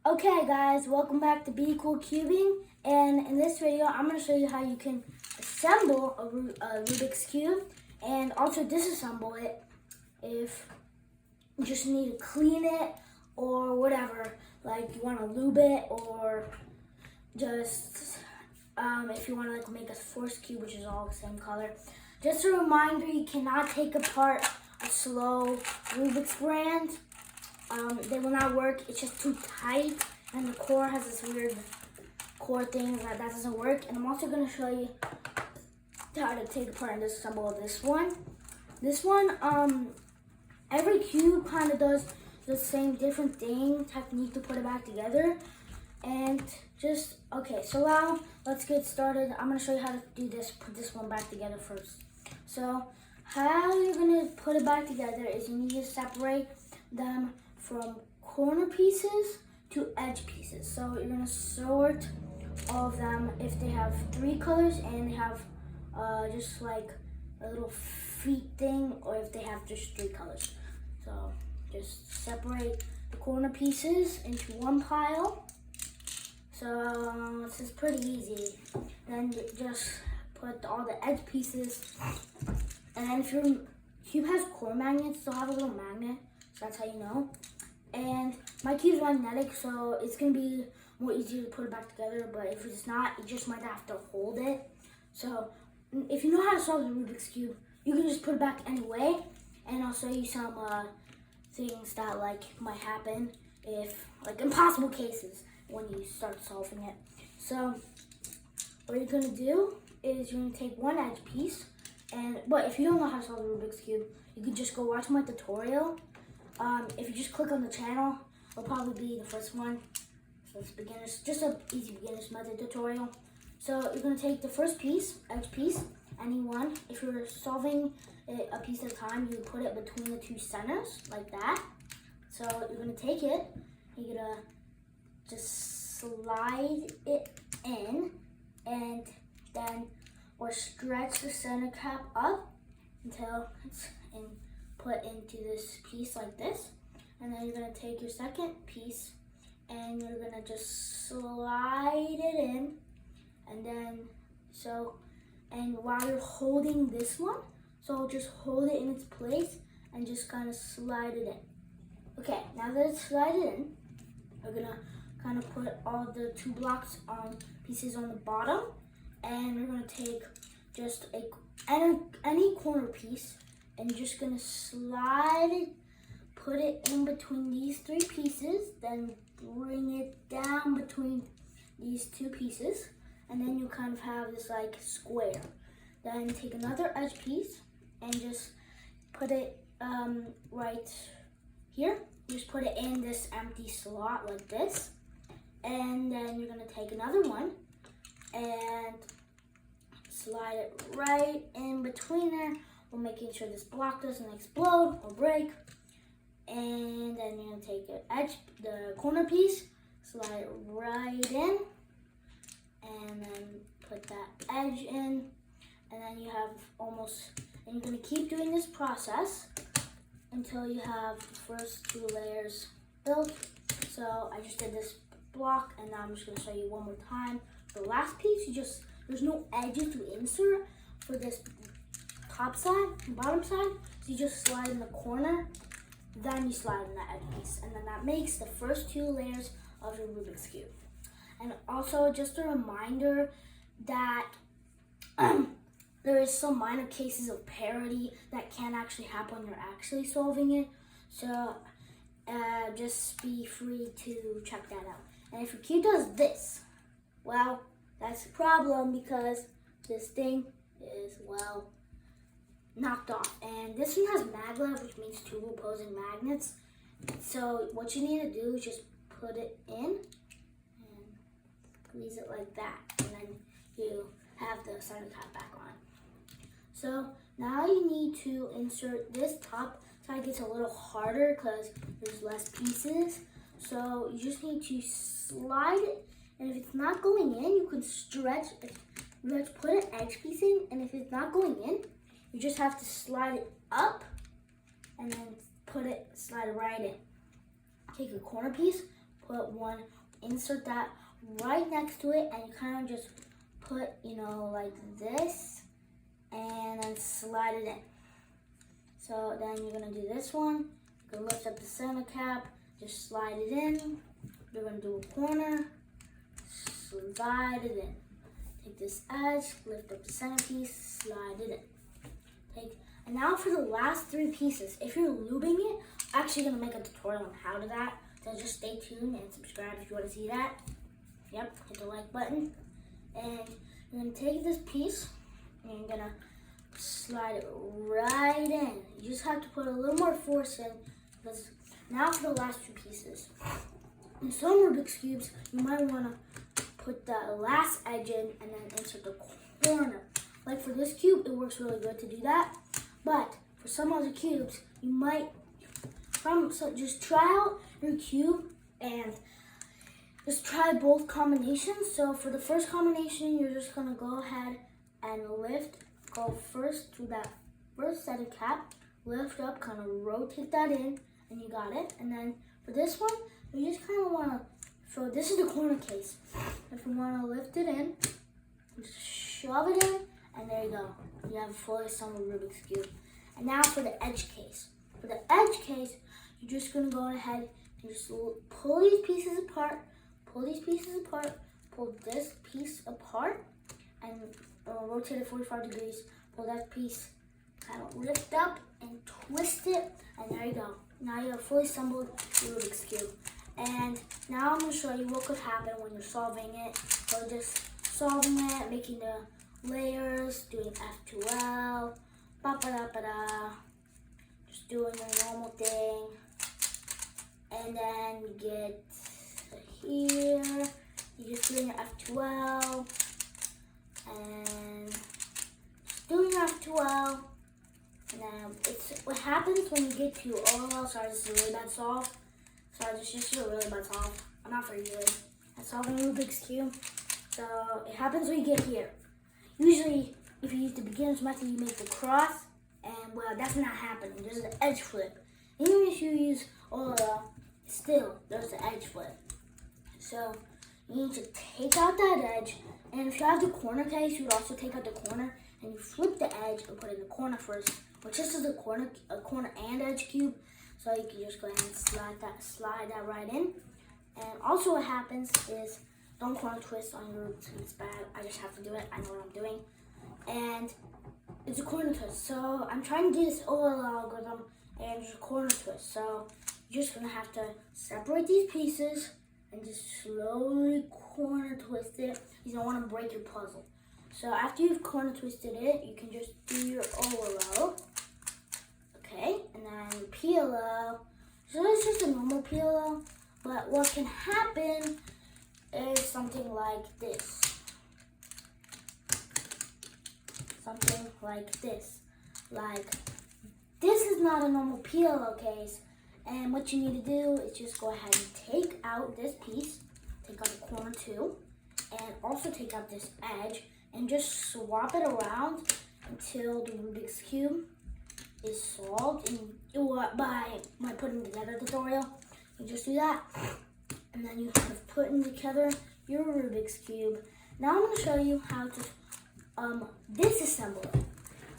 Okay guys, welcome back to Be Cool Cubing, and in this video I'm going to show you how you can assemble a Rubik's Cube and also disassemble it if you just need to clean it or whatever, like you want to lube it or just if you want to like make a force cube which is all the same color. Just a reminder, you cannot take apart a slow Rubik's brand. They will not work. It's just too tight, and the core has this weird core thing that doesn't work. And I'm also going to show you how to take apart and disassemble this one. This one, every cube kind of does the same different technique to put it back together. And just, okay, so now let's get started. I'm going to show you how to do this, put this one back together first. So how you're going to put it back together is you need to separate them from corner pieces to edge pieces. So you're going to sort all of them if they have 3 colors and they have just like a little feet thing, or if they have just 3 colors. So just separate the corner pieces into one pile. So this is pretty easy. Then just put all the edge pieces, and then if your cube has core magnets, they'll have a little magnet, so that's how you know. And my cube's magnetic, so it's gonna be more easier to put it back together, but if it's not, you just might have to hold it. So if you know how to solve the Rubik's Cube, you can just put it back anyway, and I'll show you some things that like might happen if, like impossible cases when you start solving it. So what you're gonna do is you're gonna take one edge piece, but if you don't know how to solve the Rubik's Cube, you can just go watch my tutorial. If you just click on the channel, it'll probably be the first one. So it's beginners, just an easy beginner's method tutorial. So you're gonna take the first piece, edge piece, any one. If you're solving it a piece at a time, you put it between the 2 centers, like that. So you're gonna take it, you're gonna just slide it in, and then, or stretch the center cap up until it's put into this piece like this. And then you're gonna take your second piece and you're gonna just slide it in, and then and while you're holding this one, so just hold it in its place and just kind of slide it in. Okay, now that it's slided in, we're gonna kind of put all the 2 blocks on pieces on the bottom, and we're gonna take just any corner piece, and you're just gonna slide it, put it in between these 3 pieces, then bring it down between these 2 pieces, and then you kind of have this like square. Then take another edge piece and just put it right here. Just put it in this empty slot like this, and then you're gonna take another one and slide it right in between there, while making sure this block doesn't explode or break. And then you're gonna take the corner piece, slide it right in, and then put that edge in, and then you have and you're gonna keep doing this process until you have the first 2 layers built. So I just did this block, and now I'm just gonna show you one more time. The last piece, there's no edges to insert for this top side and bottom side, so you just slide in the corner, then you slide in the edge piece, and then that makes the first 2 layers of your Rubik's Cube. And also just a reminder that there is some minor cases of parity that can actually happen when you're actually solving it, so just be free to check that out. And if your cube does this, well, that's a problem, because this thing is, well, knocked off. And this one has maglev, which means 2 opposing magnets. So what you need to do is just put it in and squeeze it like that, and then you have the center cap back on. So now you need to insert this top side. Gets a little harder because there's less pieces. So you just need to slide it, and if it's not going in, you could stretch it. Let's put an edge piece in, and if it's not going in, you just have to slide it up and then slide it right in. Take a corner piece, put one, insert that right next to it, and you kind of just put, like this, and then slide it in. So then you're gonna do this one. You can lift up the center cap, just slide it in. You're gonna do a corner, slide it in. Take this edge, lift up the centerpiece, slide it in. And now for the last 3 pieces. If you're lubing it, I'm actually gonna make a tutorial on how to that. So just stay tuned and subscribe if you wanna see that. Yep, hit the like button. And you're gonna take this piece and you're gonna slide it right in. You just have to put a little more force in, because now for the last 2 pieces. In some Rubik's Cubes, you might want to put the last edge in and then insert the corner. Like for this cube, it works really good to do that. But for some other cubes, you might, so just try out your cube and just try both combinations. So for the first combination, you're just going to go ahead and go first to that first set of cap, lift up, kind of rotate that in, and you got it. And then for this one, you just kind of want to, so this is the corner case. If you want to lift it in, just shove it in, and there you go. You have a fully assembled Rubik's Cube. And now for the edge case. For the edge case, you're just going to go ahead and just pull these pieces apart, pull this piece apart, and rotate it 45 degrees. Pull that piece, kind of lift up and twist it, and there you go. Now you have fully assembled Rubik's Cube. And now I'm going to show you what could happen when you're solving it. So just solving it, making the layers, doing F2L, just doing the normal thing. And then we get here, you're just doing your F2L, and doing your F2L. And then it's what happens when you get to OLL. Sorry, this is a really bad solve. Sorry, this is just a really bad solve. I'm not very good at solving Rubik's Cube. So it happens when you get here. Usually, if you use the beginner's method, you make the cross, and well, that's not happening. There's the edge flip. Even if you use OLL, still there's the edge flip. So you need to take out that edge, and if you have the corner case, you would also take out the corner, and you flip the edge and put it in the corner first. Which this is a corner and edge cube, so you can just go ahead and slide that right in. And also what happens is, don't corner twist on your Rubik's Cube. It's bad. I just have to do it. I know what I'm doing. And it's a corner twist. So I'm trying to do this OLL algorithm, and it's a corner twist. So you're just gonna have to separate these pieces and just slowly corner twist it. You don't want to break your puzzle. So after you've corner twisted it, you can just do your OLL. Okay, and then PLL. So it's just a normal PLL, but what can happen is something like this. Something like this. Like, this is not a normal PLL case, and what you need to do is just go ahead and take out this piece, take out the corner too, and also take out this edge, and just swap it around until the Rubik's Cube is solved. And by my putting together tutorial, you just do that, and then you have put together your Rubik's Cube. Now I'm going to show you how to disassemble it,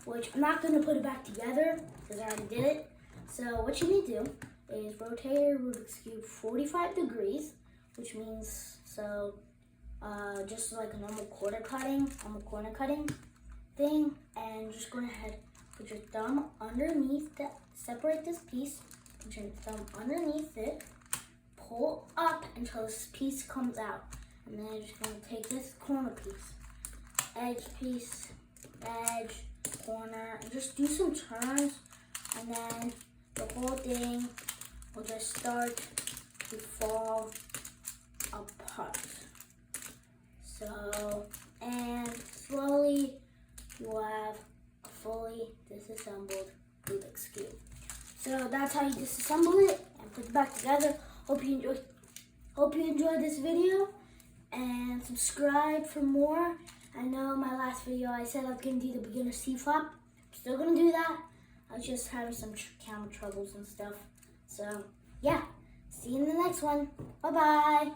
which I'm not going to put it back together because I already did it. So what you need to do is rotate your Rubik's Cube 45 degrees, which means just like a normal corner cutting thing, and just go ahead, put your thumb underneath that, separate this piece, put your thumb underneath it, pull up until this piece comes out, and then you're just going to take this corner piece, edge, corner, and just do some turns, and then the whole thing will just start to fall apart. So, and slowly you will have a fully disassembled Rubik's Cube. So that's how you disassemble it and put it back together. Hope you enjoyed this video, and subscribe for more. I know my last video I said I was going to do the beginner C-flop. I'm still going to do that. I was just having some camera troubles and stuff. So yeah, See you in the next one. Bye-bye.